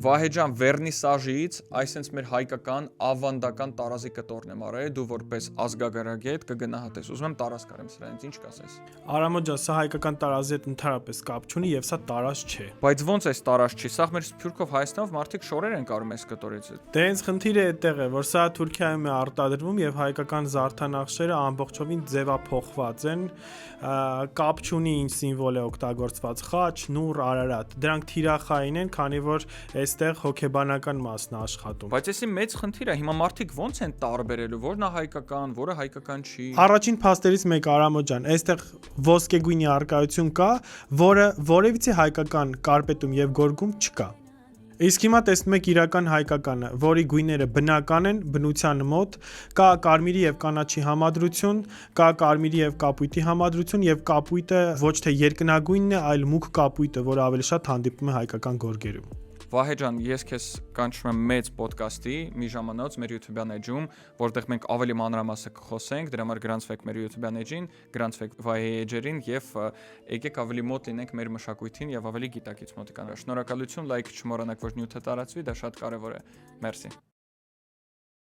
Վահե ջան, վերնիսաժից, այսենց մեր հայկական ավանդական տարազի կտորն եմ արել, դու որպես ազգագրագետ կգնահատես։ Ուզում եմ տարազ կարեմ սրանից, ինչ կասես։ Արամոտ ջան, սա հայկական տարազի հետ ընդհանրապես կապ չունի եւ սա տարազ չէ։ Բայց ոնց էս տարազ չի, սա մեր Սփյուռքով Հայաստանով մարդիկ շորեր են կարում այս կտորից։ Դե հենց խնդիրը այդտեղ է, որ սա Թուրքիայում է արտադրվում եւ հայկական զարդանախշերը ամբողջովին ձևափոխված են, կապ չունի ինչ սիմվոլ է օգտագործված՝ խաչ, նուռ, արարատ։ Դրանք թիրախային են, քանի որ այստեղ հոգեբանական մասն է աշխատում։ Բայց էսի մեծ խնդիր է, հիմա մարդիկ ոնց են տարբերելու, որն է հայկական, որը հայկական չի։ Առաջին փաստերից մեկը Արամոտ ջան, այստեղ ոսկեգույնի առկայություն կա, որը որևիցե հայկական կարպետում եւ գորգում չկա։ Իսկ հիմա տեսնում եք իրական հայկականը, որի գույները բնական են, բնության մոտ, կա կարմիրի եւ կանաչի համադրություն, կա կարմիրի եւ կապույտի համադրություն եւ կապույտը ոչ թե երկնագույնն է, այլ մուգ կապույտը, որը ավելի շատ հանդիպում է հայկական գորգերում։ Վահե ջան, ես քեզ կանչում եմ մեծ ոդկասթի մի ժամանոց մեր YouTube-յան էջում, որտեղ մենք ավելի մանրամասը կխոսենք, դրա համար գրանցվեք մեր YouTube-յան էջին, գրանցվեք Վահեի էջերին եւ եկեք ավելի մոտ լինենք մեր մշակույթին եւ ավելի գիտակից մոտիկանալ։ Շնորհակալություն, լայք չմոռանաք, որ նյութը տարածվի, դա շատ կարեւոր է։ Մերսի։